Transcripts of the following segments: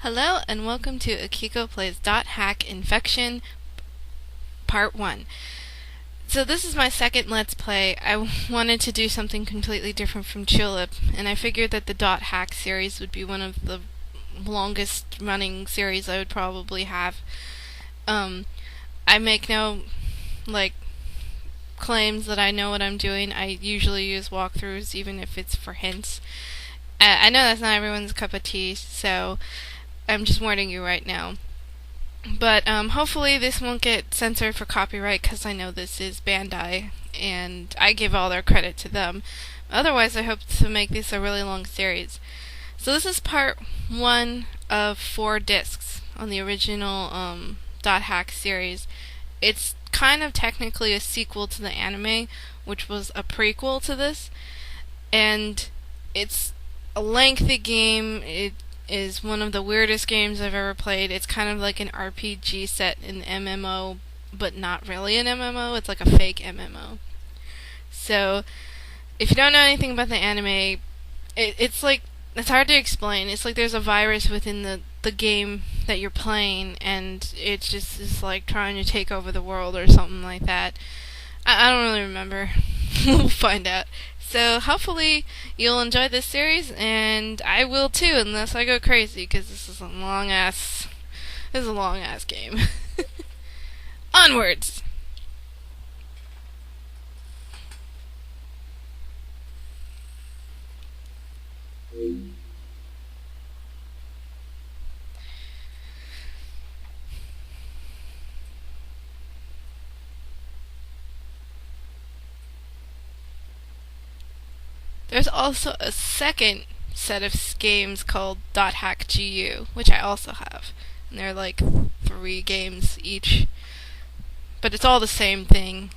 Hello and welcome to Akiko Plays .hack Infection Part 1. So this is my second Let's Play. I wanted to do something completely different from Tulip, and I figured that the .hack series would be one of the longest running series I would probably have. I make no, claims that I know what I'm doing. I usually use walkthroughs, even if it's for hints. I know that's not everyone's cup of tea, so I'm just warning you right now. But hopefully this won't get censored for copyright, because I know this is Bandai, and I give all their credit to them. Otherwise, I hope to make this a really long series. So this is part 1 of 4 discs on the original .hack series. It's kind of technically a sequel to the anime, which was a prequel to this, and it's a lengthy game. It is one of the weirdest games I've ever played. It's kind of like an RPG set in MMO, but not really an MMO. It's like a fake MMO. So, if you don't know anything about the anime, it's hard to explain. It's like there's a virus within the game that you're playing, and it just is like trying to take over the world or something like that. I don't really remember. We'll find out. So hopefully you'll enjoy this series, and I will too, unless I go crazy, because this is a long ass game. Onwards! There's also a second set of games called .hack GU, which I also have. And they're like 3 games each. But it's all the same thing.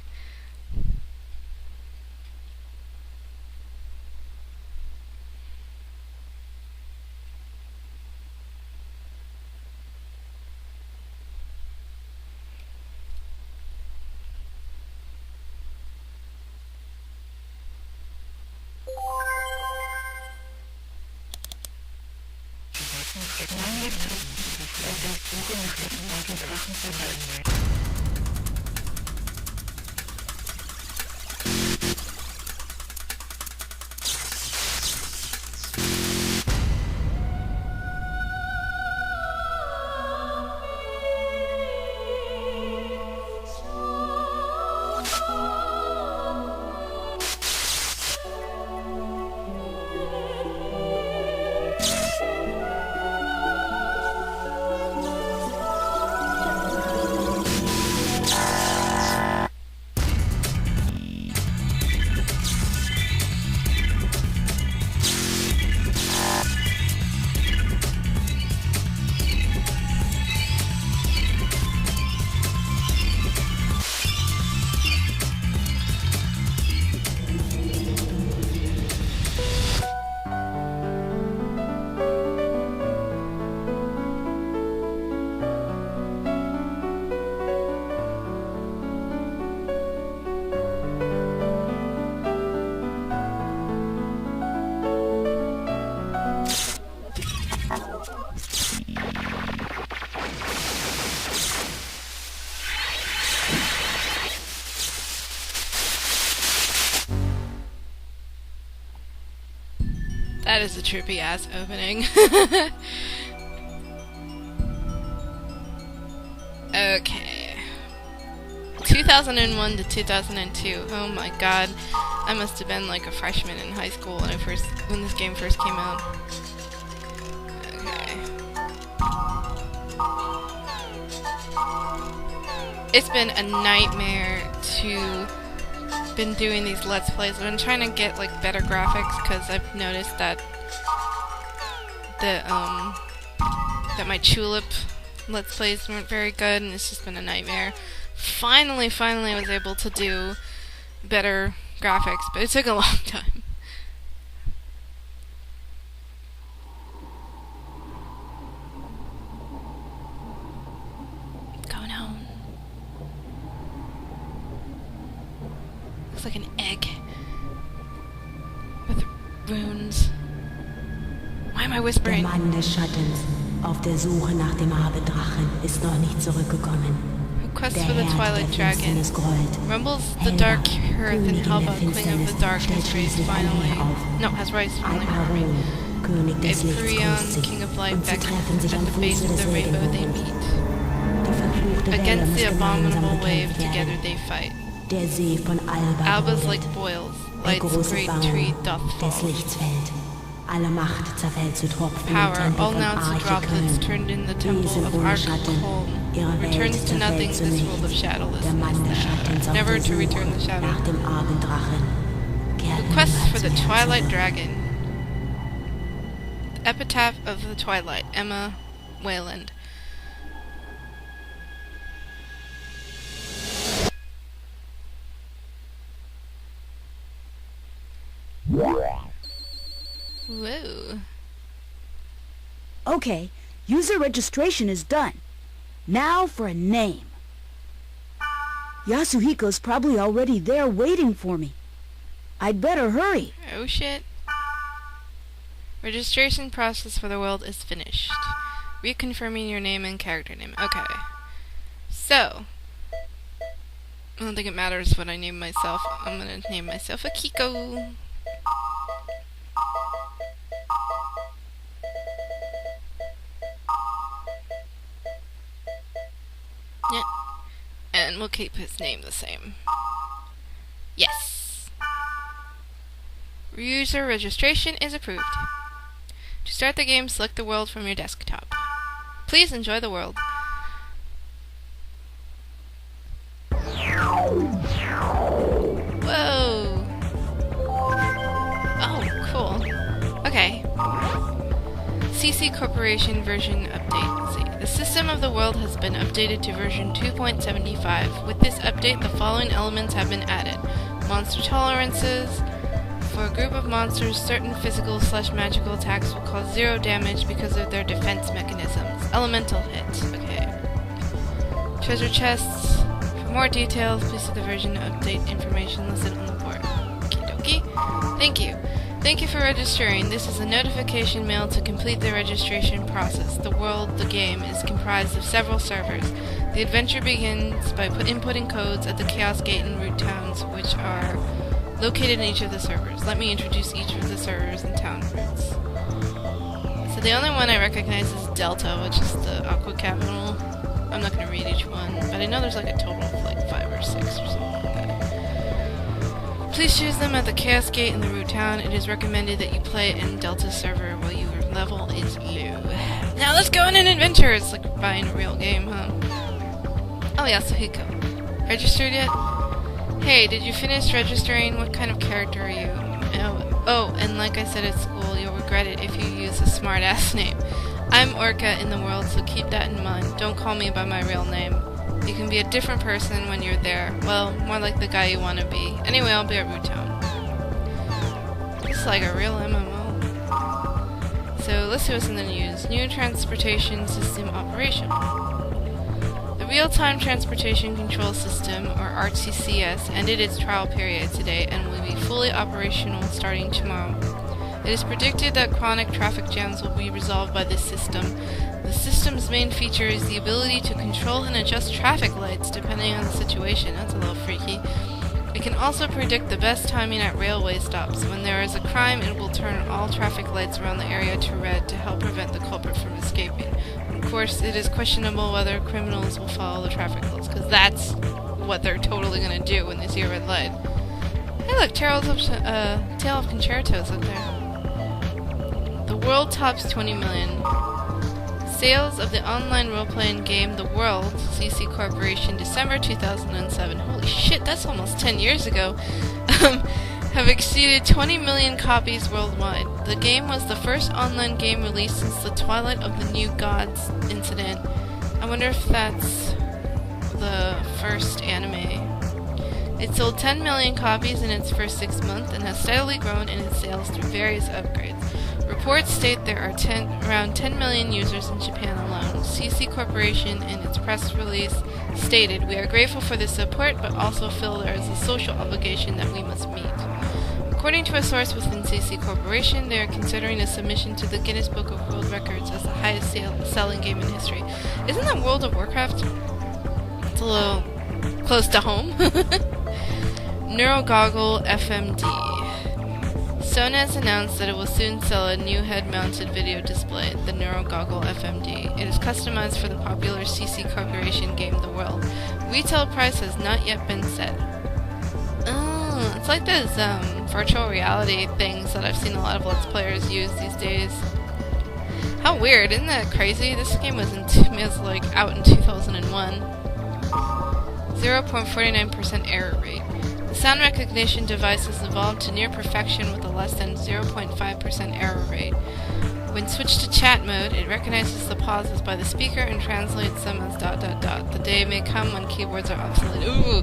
That is a trippy ass opening. Okay. 2001 to 2002. Oh my god. I must have been like a freshman in high school when this game first came out. Okay. It's been a nightmare to been doing these Let's Plays. I've been trying to get like better graphics, because I've noticed that that my Tulip Let's Plays weren't very good, and it's just been a nightmare. Finally I was able to do better graphics, but it took a long time. Going home. Looks like an egg with runes. Why am I whispering? Der Mann des Schattens Auf der Suche nach dem Abendrachen ist noch nicht zurückgekommen. Quest for the Twilight Dragon. Rumbles the dark earth and Helba, Queen of the Dark, has raised finally. No, has raised finally. Ephrion, King of Light, beckons at the base of the rainbow they meet. Against the abominable wave, together they fight. Alba's like boils, Light's great tree doth fall. Power, all now to droplets turned in the temple of Akiko, returns to nothing this world of shadowlessness, never to return the shadow. The quest for the Twilight Dragon. The Epitaph of the Twilight, Emma Wayland. Whoa. Okay, user registration is done. Now for a name. Yasuhiko's probably already there waiting for me. I'd better hurry. Oh shit. Registration process for the world is finished. Reconfirming your name and character name. Okay. So, I don't think it matters what I name myself. I'm gonna name myself Akiko. Yeah. And we'll keep his name the same. Yes. User registration is approved. To start the game, select the world from your desktop. Please enjoy the world. Whoa! Oh, cool. Okay. CC Corporation version update. Let's see. The system of the world has been updated to version 2.75. With this update, the following elements have been added. Monster tolerances. For a group of monsters, certain physical/magical attacks will cause 0 damage because of their defense mechanisms. Elemental hit. Okay. Treasure chests. For more details, please see the version update information listed on the board. Okie dokie. Thank you. Thank you for registering. This is a notification mail to complete the registration process. The world, the game, is comprised of several servers. The adventure begins by inputting codes at the Chaos Gate and Root Towns, which are located in each of the servers. Let me introduce each of the servers and town roots. So the only one I recognize is Delta, which is the Aqua Capital. I'm not going to read each one, but I know there's like a total of like 5 or 6 or something like that. Please choose them at the Chaos Gate in the Root Town. It is recommended that you play in Delta's server while your level is low. Now let's go on an adventure! It's like buying a real game, huh? Oh, Yasuhiko. Registered yet? Hey, did you finish registering? What kind of character are you? Oh, and like I said at school, you'll regret it if you use a smart-ass name. I'm Orca in the world, so keep that in mind. Don't call me by my real name. You can be a different person when you're there. Well, more like the guy you want to be. Anyway, I'll be at Root Town. It's like a real MMO. So, let's see what's in the news. New transportation system operation. The Real-Time Transportation Control System, or RTCS, ended its trial period today and will be fully operational starting tomorrow. It is predicted that chronic traffic jams will be resolved by this system. The system's main feature is the ability to control and adjust traffic lights depending on the situation. That's a little freaky. It can also predict the best timing at railway stops. When there is a crime, it will turn all traffic lights around the area to red to help prevent the culprit from escaping. Of course, it is questionable whether criminals will follow the traffic laws, because that's what they're totally going to do when they see a red light. Hey look, Tale of Concertos up there. The world tops 20 million. Sales of the online role-playing game The World, CC Corporation, December 2007. Holy shit, that's almost 10 years ago. Have exceeded 20 million copies worldwide. The game was the first online game released since the Twilight of the New Gods incident. I wonder if that's the first anime. It sold 10 million copies in its first 6 months and has steadily grown in its sales through various upgrades. Reports state there are around 10 million users in Japan alone. CC Corporation, in its press release, stated, "We are grateful for this support, but also feel there is a social obligation that we must meet." According to a source within CC Corporation, they are considering a submission to the Guinness Book of World Records as the highest selling game in history. Isn't that World of Warcraft? It's a little close to home. Neurogoggle FMD. Sony has announced that it will soon sell a new head-mounted video display, the Neurogoggle FMD. It is customized for the popular CC Corporation game The World. Retail price has not yet been set. Oh, it's like those virtual reality things that I've seen a lot of Let's Players use these days. How weird, isn't that crazy? This game was out in 2001. 0.49% error rate. The sound recognition device has evolved to near perfection with a less than 0.5% error rate. When switched to chat mode, it recognizes the pauses by the speaker and translates them as ... The day may come when keyboards are obsolete. Ooh,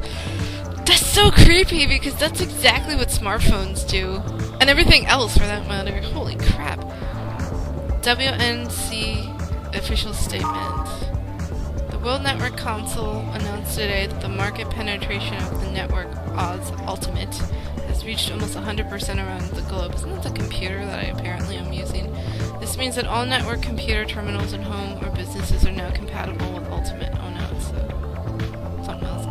that's so creepy because that's exactly what smartphones do. And everything else for that matter. Holy crap. WNC official statement. The World Network Council announced today that the market penetration of the network Oz Ultimate has reached almost 100% around the globe. Isn't that the computer that I apparently am using? This means that all network computer terminals in home or businesses are now compatible with Ultimate. Oh no, it's something else.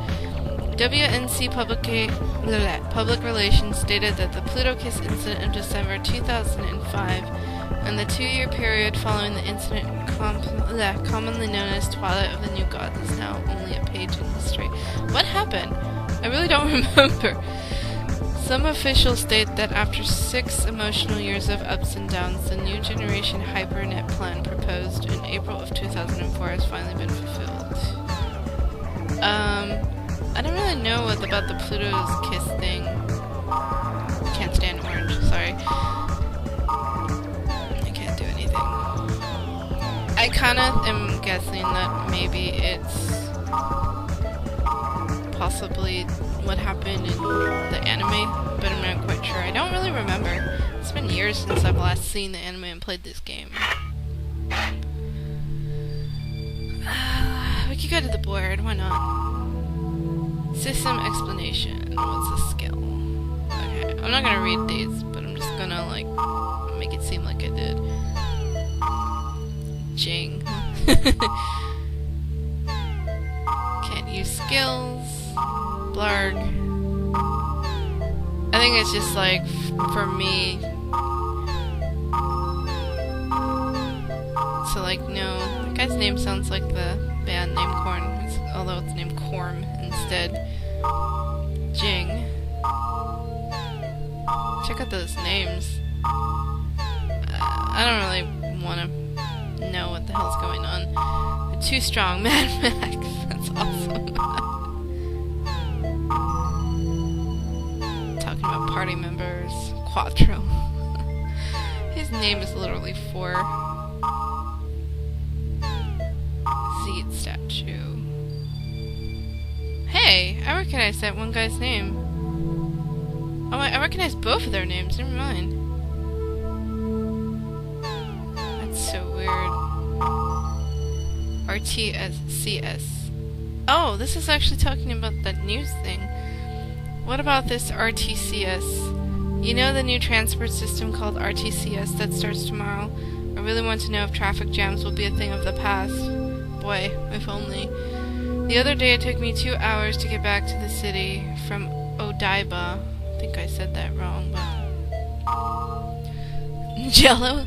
WNC Public Relations stated that the Pluto Kiss incident of December 2005 and the 2-year period following the incident, commonly known as Twilight of the New Gods, is now only a page in history. What happened? I really don't remember. Some officials state that after 6 emotional years of ups and downs, the new generation HyperNet plan proposed in April of 2004 has finally been fulfilled. I don't really know what about the Pluto's Kiss thing. Can't stand orange, sorry. I can't do anything. I kinda am guessing that maybe it's possibly what happened in the anime, but I'm not quite sure. I don't really remember. It's been years since I've last seen the anime and played this game. We could go to the board, why not? System explanation. What's a skill? Okay, I'm not gonna read these, but I'm just gonna make it seem like I did. Jing. Can't use skills. Blarg. I think it's just for me to no, the guy's name sounds like the band name Korn, although it's named Korm instead. Jing. Check out those names. I don't really want to know what the hell's going on. Too strong, Mad Max. That's awesome. Talking about party members. Quattro. His name is literally 4. Zeet statue. Hey, I recognize that one guy's name. Oh, I recognize both of their names. Never mind. That's so weird. RTSCS. Oh, this is actually talking about that news thing. What about this RTCS? You know the new transport system called RTCS that starts tomorrow? I really want to know if traffic jams will be a thing of the past. Boy, if only. The other day it took me 2 hours to get back to the city from Odaiba. I think I said that wrong, but... Jello?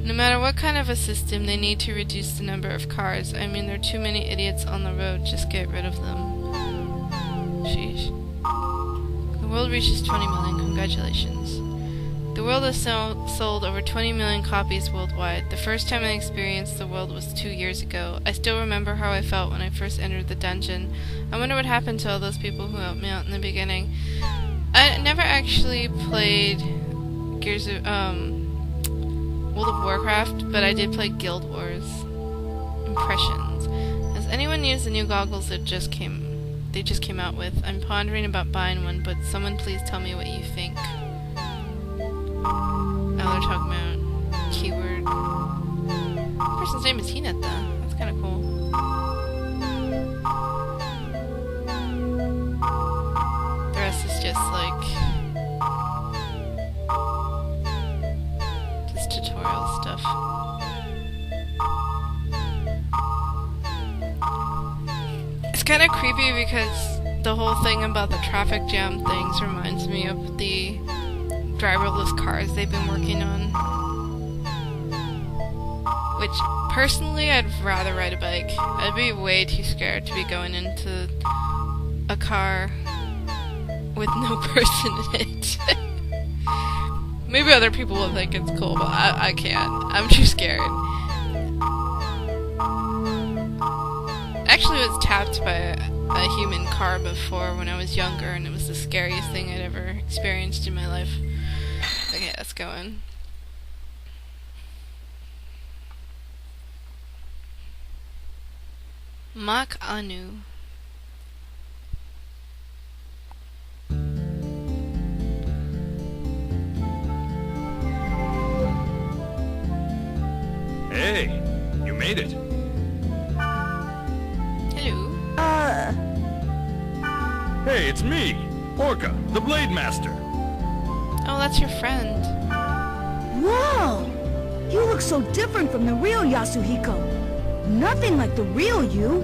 No matter what kind of a system, they need to reduce the number of cars. I mean, there are too many idiots on the road. Just get rid of them. Sheesh. The world reaches 20 million. Congratulations. The world has sold over 20 million copies worldwide. The first time I experienced the world was 2 years ago. I still remember how I felt when I first entered the dungeon. I wonder what happened to all those people who helped me out in the beginning. I never actually played World of Warcraft, but I did play Guild Wars. Impressions. Has anyone used the new goggles they just came out with? I'm pondering about buying one, but someone please tell me what you think. Oh, they're talking about keyword. The person's name is Hinata. That's kind of cool. The rest is just It's kind of creepy because the whole thing about the traffic jam things reminds me of the driverless cars they've been working on. Which, personally, I'd rather ride a bike. I'd be way too scared to be going into a car with no person in it. Maybe other people will think it's cool, but I can't. I'm too scared. Actually, I was tapped by a human car before when I was younger, and it was the scariest thing I'd ever experienced in my life. Okay, let's go in. Mak Anu. Hey, you made it. Hello. Hey, it's me, Orca, the Blade Master. Oh, that's your friend. Whoa! You look so different from the real Yasuhiko. Nothing like the real you.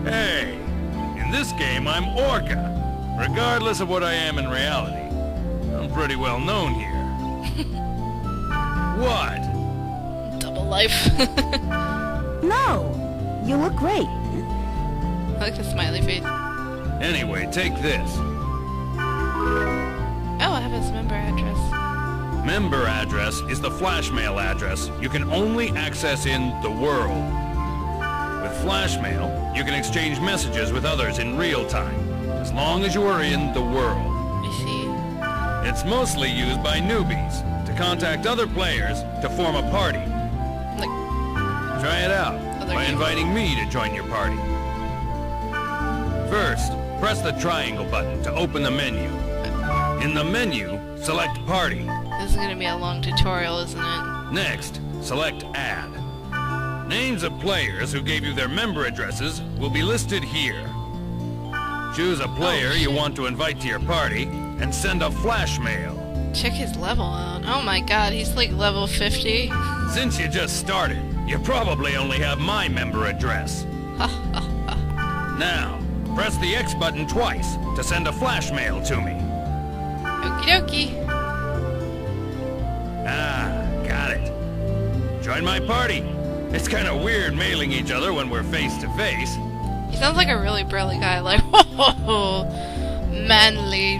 Hey, in this game I'm Orca, regardless of what I am in reality. I'm pretty well known here. What? Double life. No, you look great. I like the smiley face. Anyway, take this. Oh, I have his member address. Member address is the flash mail address you can only access in the world. With flash mail, you can exchange messages with others in real time, as long as you are in the world. I see. It's mostly used by newbies to contact other players to form a party. Like, Try it out Other by games. inviting me to join your party. First, press the triangle button to open the menu. In the menu, select Party. this is gonna be a long tutorial, isn't it? Next, select Add. Names of players who gave you their member addresses will be listed here. Choose a player you shit. want to invite to your party and send a flash mail. Check his level out. Oh my god, he's like level 50. Since you just started, you probably only have my member address. Now, press the X button twice to send a flash mail to me. Okie dokie. Ah, got it. Join my party. It's kind of weird mailing each other when we're face to face. He sounds like a really burly guy, like, whoa, manly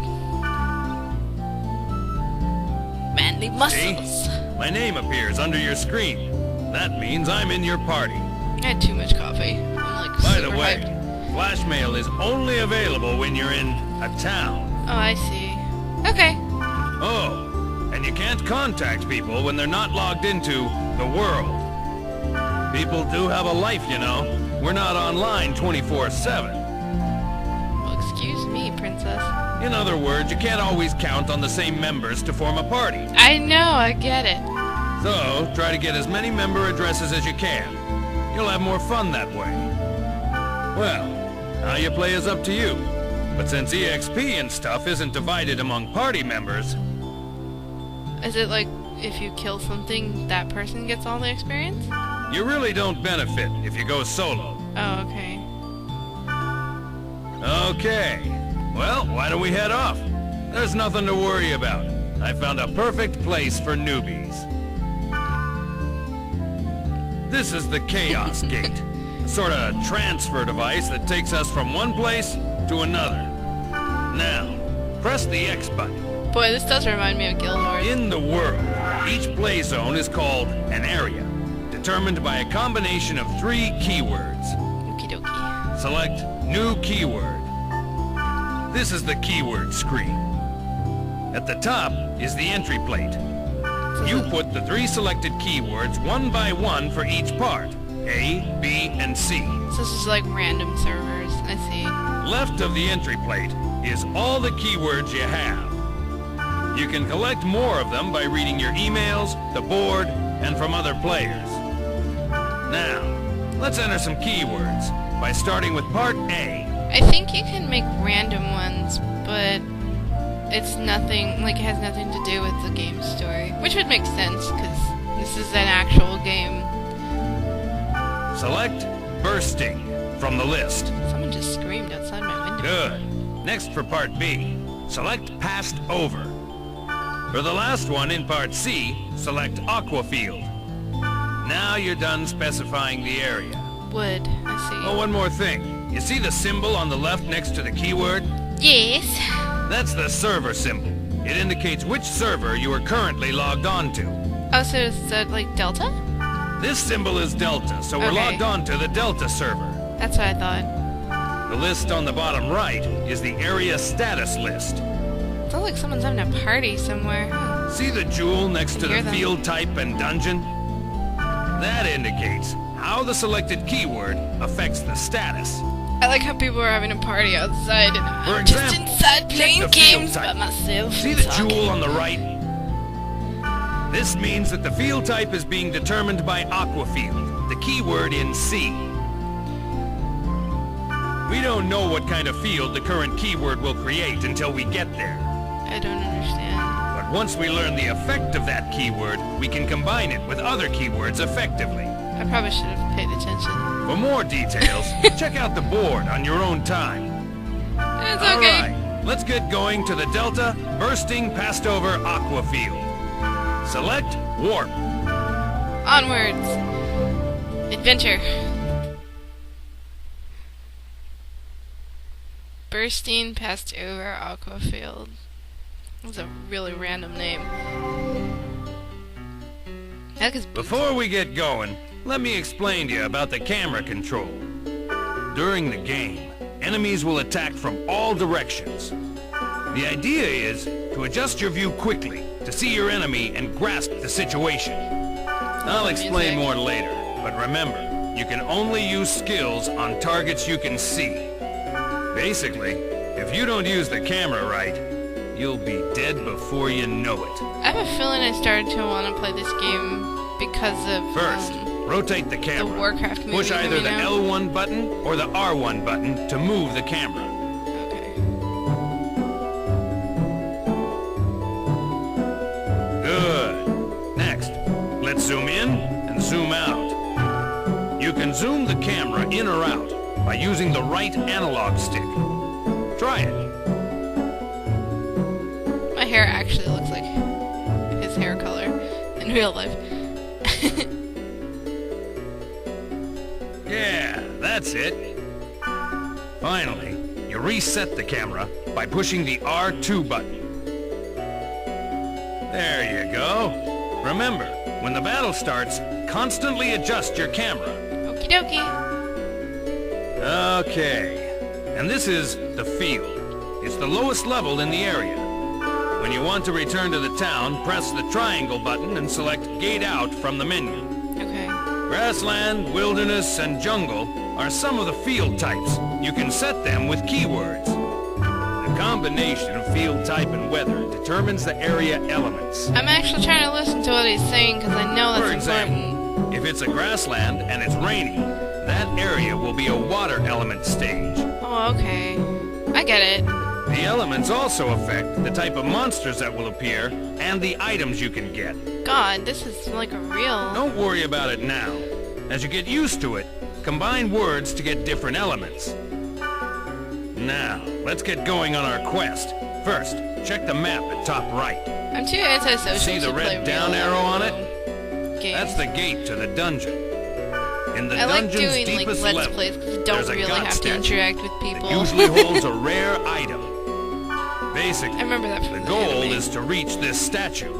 See? muscles. My name appears under your screen. That means I'm in your party. I had too much coffee. I'm like By super the way, hyped. flash mail is only available when you're in a town. Oh, I see. Okay. Oh, and you can't contact people when they're not logged into the world. People do have a life, you know. We're not online 24/7. Well, excuse me, princess. In other words, you can't always count on the same members to form a party. I know, I get it. So, try to get as many member addresses as you can. You'll have more fun that way. Well, how you play is up to you. But since EXP and stuff isn't divided among party members, Is it like if you kill something, that person gets all the experience? you really don't benefit if you go solo. Oh, okay. Okay. Well, why don't we head off? There's nothing to worry about. I found a perfect place for newbies. This is the Chaos Gate. A sort of transfer device that takes us from one place to another. Now, press the X button. Boy, this does remind me of Guild Wars. In the world, each play zone is called an area, determined by a combination of 3 keywords. Okie dokie. Select New Keyword. This is the keyword screen. At the top is the entry plate. You put the 3 selected keywords one by one for each part, A, B, and C. So this is like random servers. I see. Left of the entry plate is all the keywords you have. You can collect more of them by reading your emails, the board, and from other players. Now, let's enter some keywords by starting with part A. I think you can make random ones, but it's nothing, like, it has nothing to do with the game story. Which would make sense, because this is an actual game. Select Bursting from the list. Someone just screamed outside my window. Good. Next for Part B, select Passed Over. For the last one in Part C, select Aqua Field. Now you're done specifying the area. Wood, I see. Oh, one more thing. You see the symbol on the left next to the keyword? Yes. That's the server symbol. It indicates which server you are currently logged on to. Oh, so is that like Delta? This symbol is Delta, so we're Okay. logged on to the Delta server. That's what I thought. The list on the bottom right is the area status list. It sounds like someone's having a party somewhere. Huh. See the jewel next to Hear the them. field type and dungeon? That indicates how the selected keyword affects the status. I like how people are having a party outside and For I'm just example, inside playing the field games by type. myself. See the talking. jewel on the right? This means that the field type is being determined by Aqua Field, the keyword in C. We don't know what kind of field the current keyword will create until we get there. I don't understand. But once we learn the effect of that keyword, we can combine it with other keywords effectively. I probably should have paid attention. For more details, check out the board on your own time. It's All okay. right, let's get going to the Delta Bursting Passed Over Aqua Field. Select Warp. Onwards. Adventure. Bursting past over Aquafield. That's a really random name. That is Before we get going, let me explain to you about the camera control. During the game, enemies will attack from all directions. The idea is to adjust your view quickly to see your enemy and grasp the situation. I'll explain more later, but remember, you can only use skills on targets you can see. Basically, if you don't use the camera right, you'll be dead before you know it. I have a feeling I started to want to play this game because of First, rotate the camera. the Warcraft movie. Push either the coming out. L1 button or the R1 button to move the camera. Okay. Good. Next, let's zoom in and zoom out. You can zoom the camera in or out by using the right analog stick. Try it. My hair actually looks like his hair color in real life. Yeah, that's it. Finally, you reset the camera by pushing the R2 button. There you go. Remember, when the battle starts, constantly adjust your camera. Okie dokie. Okay, and this is the field. It's the lowest level in the area. When you want to return to the town, press the triangle button and select Gate Out from the menu. Okay. Grassland, wilderness, and jungle are some of the field types. You can set them with keywords. The combination of field type and weather determines the area elements. I'm actually trying to listen to what he's saying because I know that's For example, important. if it's a grassland and it's raining, that area will be a water element stage. Oh, okay. I get it. The elements also affect the type of monsters that will appear and the items you can get. God, this is like a real... Don't worry about it now. As you get used to it, combine words to get different elements. Now, let's get going on our quest. First, check the map at top right. I'm too antisocial See the to play red down real arrow on it? games. That's the gate to the dungeon. In the I like dungeon's doing like deepest Let's level, Plays because you there's don't a really god have to statue interact with people. that usually holds a rare item. Basically, I remember that from the the goal anime. is to reach this statue.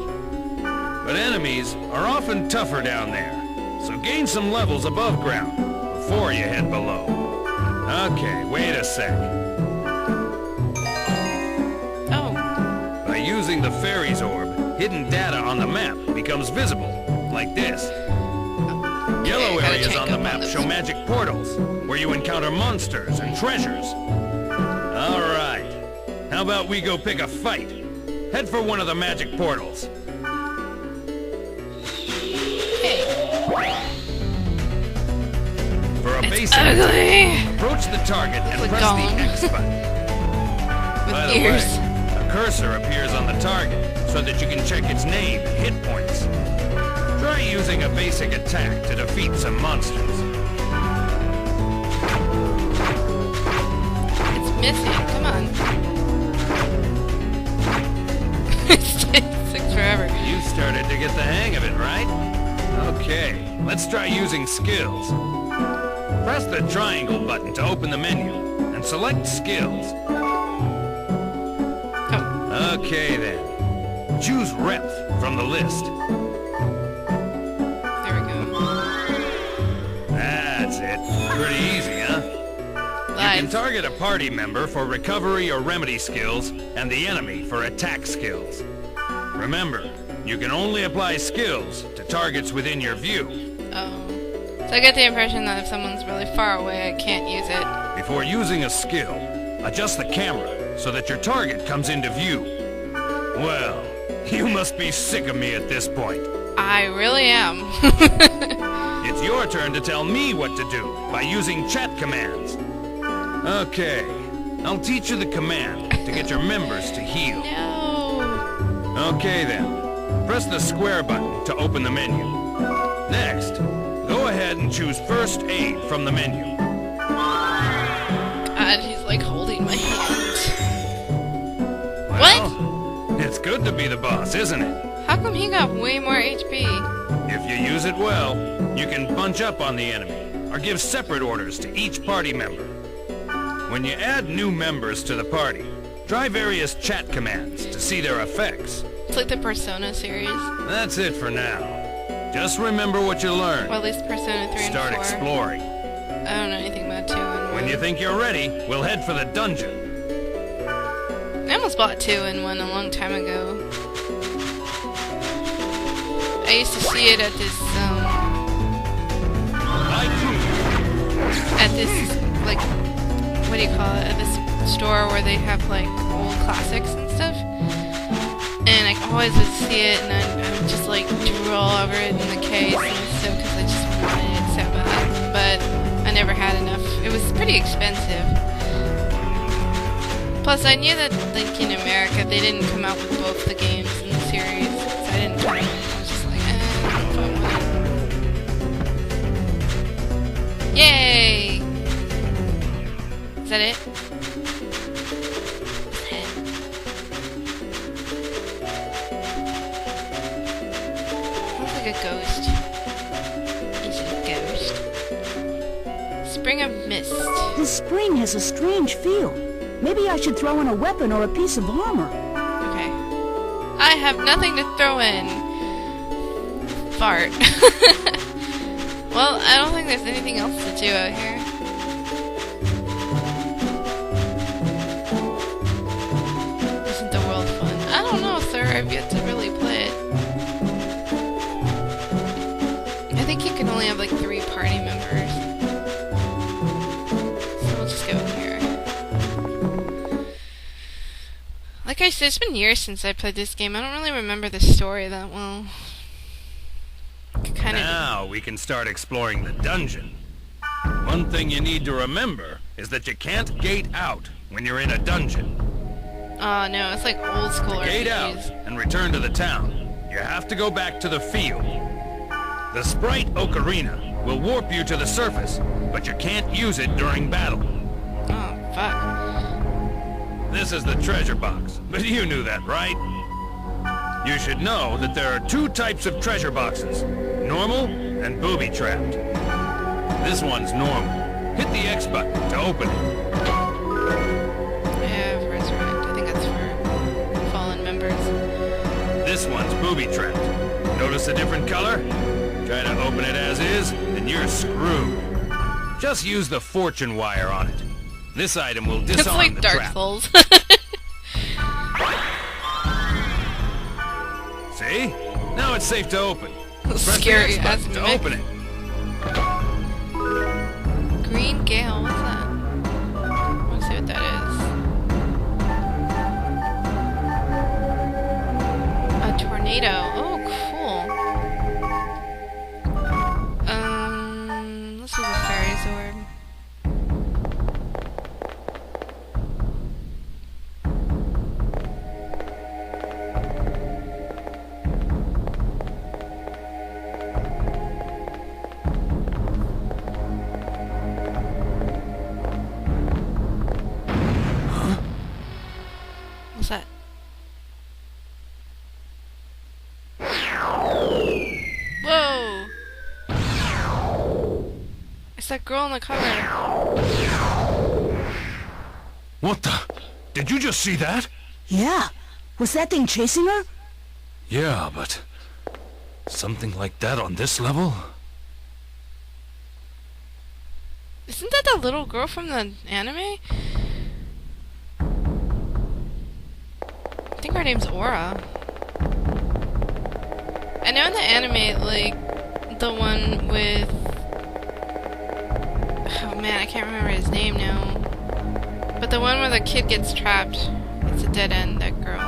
But enemies are often tougher down there, so gain some levels above ground before you head below. Okay, wait a sec. Oh, By using the fairy's orb, hidden data on the map becomes visible, like this. Yellow I gotta areas check on the up on map those. show magic portals, where you encounter monsters and treasures. All right. How about we go pick a fight? Head for one of the magic portals. hey, For a it's basic, ugly! approach the target and It's a press golem. the X button. By With the ears. way, a cursor appears on the target so that you can check its name and hit points. Try using a basic attack to defeat some monsters. missing. Come on. It takes forever. You started to get the hang of it, right? Okay, let's try using skills. Press the triangle button to open the menu, and select skills. Oh. Okay then. Choose Rep from the list. There we go. That's it. Pretty easy, huh? You can target a party member for recovery or remedy skills, and the enemy for attack skills. Remember, you can only apply skills to targets within your view. Oh. So I get the impression that if someone's really far away, I can't use it. Before using a skill, adjust the camera so that your target comes into view. Well, you must be sick of me at this point. I really am. It's your turn to tell me what to do by using chat commands. Okay, I'll teach you the command to get your members to heal. No. Okay then, press the square button to open the menu. Next, go ahead and choose First Aid from the menu. God, he's like holding my hand. Well, it's good to be the boss, isn't it? How come he got way more HP? If you use it well, you can bunch up on the enemy, or give separate orders to each party member. When you add new members to the party, try various chat commands to see their effects. It's like the Persona series. That's it for now. Just remember what you learned. Or at least Persona 3 and 4. Start exploring. I don't know anything about 2 and 1. When you think you're ready, we'll head for the dungeon. I almost bought 2 and 1 a long time ago. I used to see it at this, like, what do you call it? At this store where they have, like, old classics and stuff. And I always would see it, and I would just, like, drool over it in the case and stuff because I just wanted it so bad. But I never had enough. It was pretty expensive. Plus, I knew that, like, in America, they didn't come out with both the games in the series, so I didn't try it. I was just like, I don't know if I want it. Yay! Is that it? Looks like a ghost. Is it a ghost? Spring of Mist. This spring has a strange feel. Maybe I should throw in a weapon or a piece of armor. Okay. I have nothing to throw in. Fart. Well, I don't think there's anything else to do out here. Isn't the world fun? I don't know, sir. I've yet to really play it. I think you can only have like 3 party members. So we'll just go in here. Like I said, it's been years since I played this game. I don't really remember the story that well. Now we can start exploring the dungeon. One thing you need to remember is that you can't gate out when you're in a dungeon. Oh no, it's like old school RPGs. Gate out and return to the town. You have to go back to the field. The sprite Ocarina will warp you to the surface, but you can't use it during battle. Oh, fuck. This is the treasure box, but you knew that, right? You should know that there are 2 types of treasure boxes, normal and booby-trapped. This one's normal. Hit the X button to open it. I have Resurrect. I think that's for fallen members. This one's booby-trapped. Notice a different color? Try to open it as is, and you're screwed. Just use the fortune wire on it. This item will disarm It's like the Dark trap. Souls. See? Now it's safe to open. Press the Scary X ass button to mimic. open it. Green Gale, what's that? Let's see what that is. A tornado. Oh, cool. Let's do the fairy sword. It's that girl on the cover. What the? Did you just see that? Yeah. Was that thing chasing her? Yeah, but... something like that on this level? Isn't that the little girl from the anime? I think her name's Aura. I know in the anime, like, the one with... oh man, I can't remember his name now. But the one where the kid gets trapped. It's a dead end, that girl.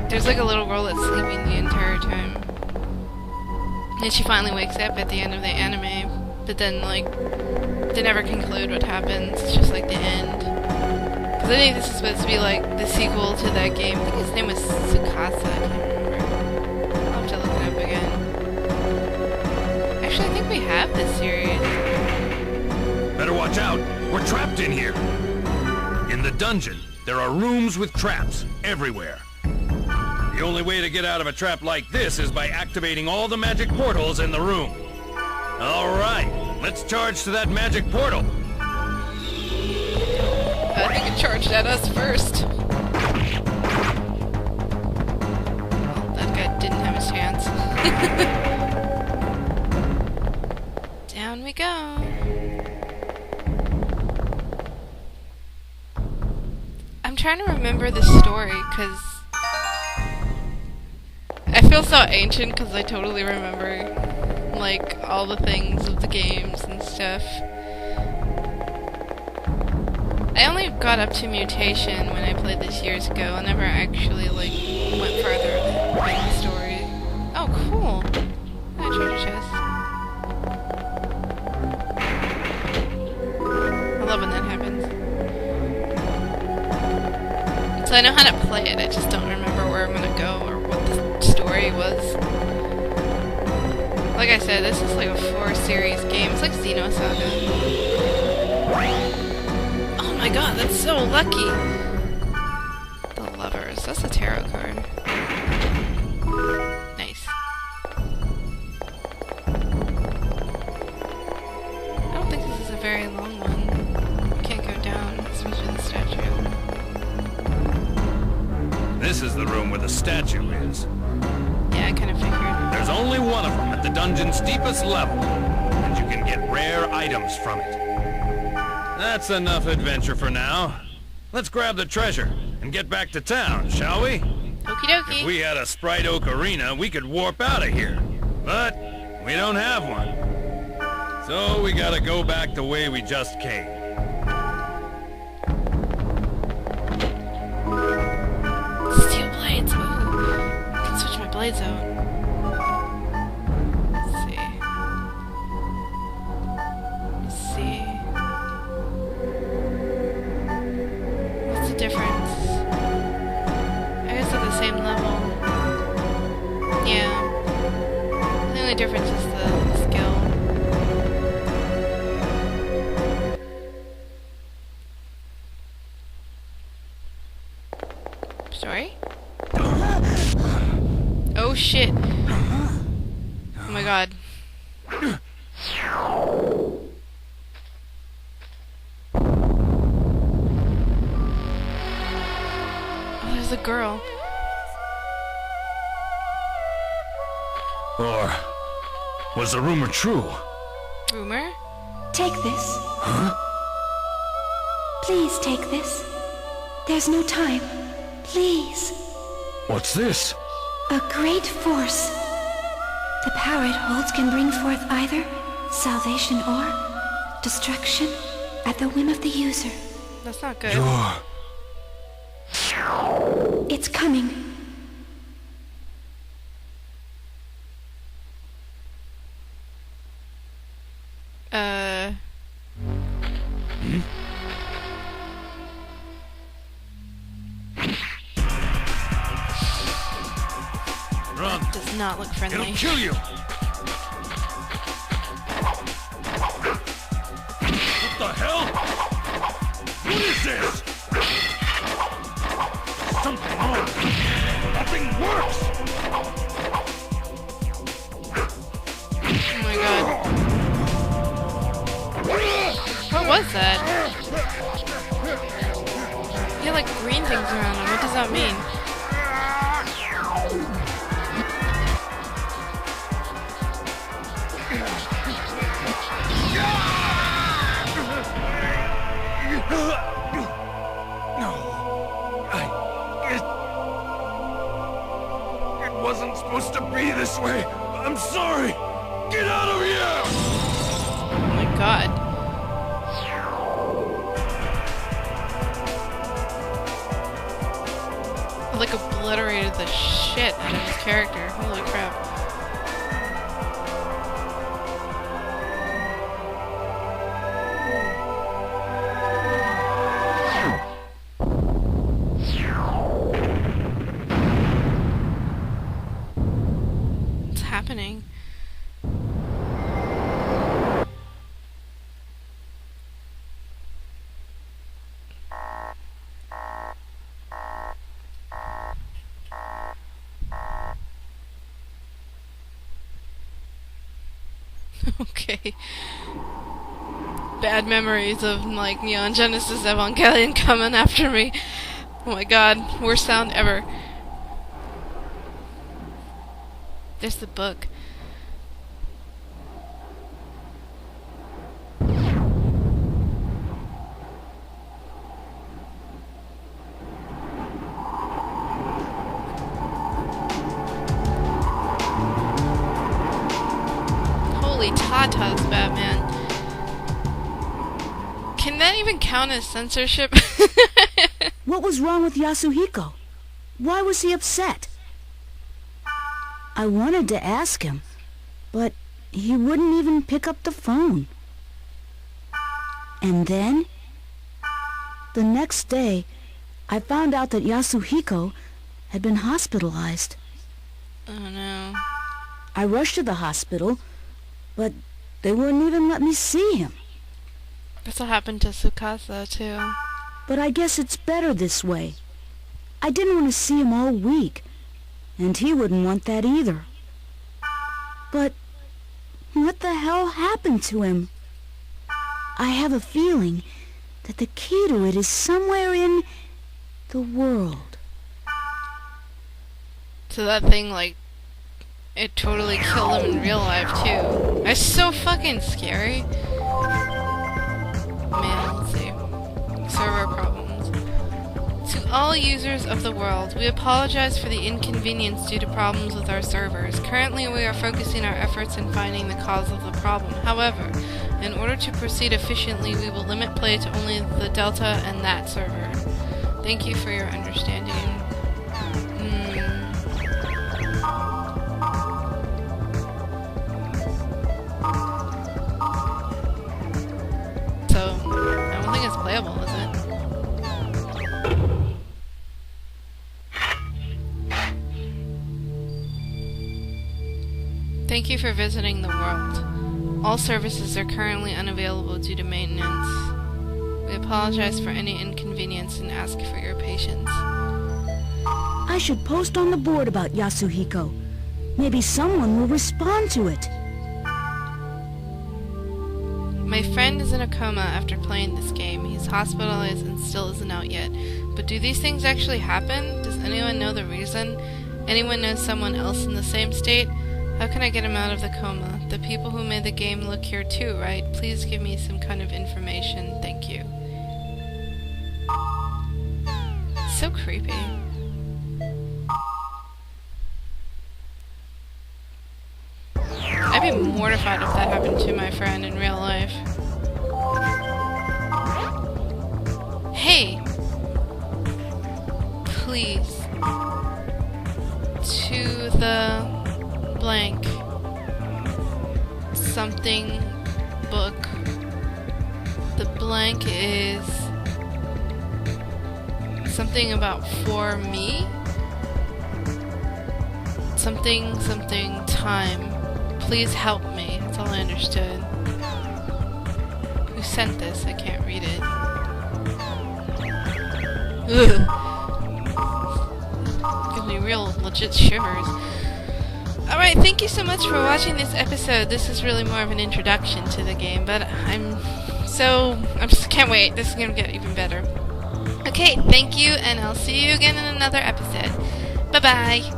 There's like a little girl that's sleeping the entire time. And she finally wakes up at the end of the anime. But then, like, they never conclude what happens. It's just like the end. Because I think this is supposed to be like the sequel to that game. I think his name was Tsukasa. I can't remember. I'll have to look it up again. Actually, I think we have this series. Better watch out. We're trapped in here. In the dungeon, there are rooms with traps everywhere. The only way to get out of a trap like this is by activating all the magic portals in the room. All right, let's charge to that magic portal. I think it charged at us first. Well, that guy didn't have a chance. Down we go. I'm trying to remember the story, because I feel so ancient, because I totally remember, like, all the things of the games and stuff. I only got up to mutation when I played this years ago. I never actually, like, went further in the story. Oh, cool. A treasure chest. I love when that happens. So I know how to play it, I just don't remember where I'm gonna go or what the story was. Like I said, this is like a 4 series game. It's like Xenosaga. Oh my god, that's so lucky! The Lovers. That's a tarot card. Nice. I don't think this is a very long one. You can't go down. It's supposed to be the statue. This is the room where the statue is. Yeah, I kind of figured. There's only one of them at the dungeon's deepest level, and you can get rare items from it. That's enough adventure for now. Let's grab the treasure and get back to town, shall we? Okie dokie. If we had a Sprite Oak arena, we could warp out of here. But we don't have one. So we gotta go back the way we just came. Steel blades. Ooh. I can switch my blades out. Let's see. Let's see. What's the difference? I guess at the same level. Yeah. The only difference is the skill. Sorry? Oh shit. Oh my god. Oh, there's a girl. Or was the rumor true? Rumor? Take this. Please take this. There's no time. Please. What's this? A great force. The power it holds can bring forth either salvation or destruction at the whim of the user. That's not good. It's coming. Run. Does not look friendly. It'll kill you. What the hell? What is this? Something wrong. Nothing works. Oh my god. was that? He had like green things around him. What does that mean? It wasn't supposed to be this way. I'm sorry. Get out of here! Oh my god. Like obliterated the shit out of his character. Holy crap. What's happening? Okay. Bad memories of, like, Neon Genesis Evangelion coming after me. Oh my god, worst sound ever. There's the book. Holy tatas, Batman. Can that even count as censorship? What was wrong with Yasuhiko? Why was he upset? I wanted to ask him, but he wouldn't even pick up the phone. And then, the next day, I found out that Yasuhiko had been hospitalized. Oh no. I rushed to the hospital, but they wouldn't even let me see him. That's what happened to Tsukasa, too. But I guess it's better this way. I didn't want to see him all week, and he wouldn't want that either. But what the hell happened to him? I have a feeling that the key to it is somewhere in the world. So that thing, like, it totally killed him in real life, too. That's so fucking scary. Man, let's see. Server problems. To all users of the world, we apologize for the inconvenience due to problems with our servers. Currently, we are focusing our efforts in finding the cause of the problem. However, in order to proceed efficiently, we will limit play to only the Delta and that server. Thank you for your understanding. So, I don't think it's playable, is it? Thank you for visiting the world. All services are currently unavailable due to maintenance. We apologize for any inconvenience and ask for your patience. I should post on the board about Yasuhiko. Maybe someone will respond to it. My friend is in a coma after playing this game. He's hospitalized and still isn't out yet. But do these things actually happen? Does anyone know the reason? Anyone know someone else in the same state? How can I get him out of the coma? The people who made the game look here too, right? Please give me some kind of information. Thank you. So creepy. I'd be mortified if that happened to my friend in real life. Hey! Please. To the blank something book. The blank is something about for me? Something time. Please help me. That's all I understood. Who sent this? I can't read it. Ugh. Gives me real legit shivers. Alright, thank you so much for watching this episode. This is really more of an introduction to the game, but I'm So, I just can't wait. This is gonna get even better. Okay, thank you, and I'll see you again in another episode. Bye-bye.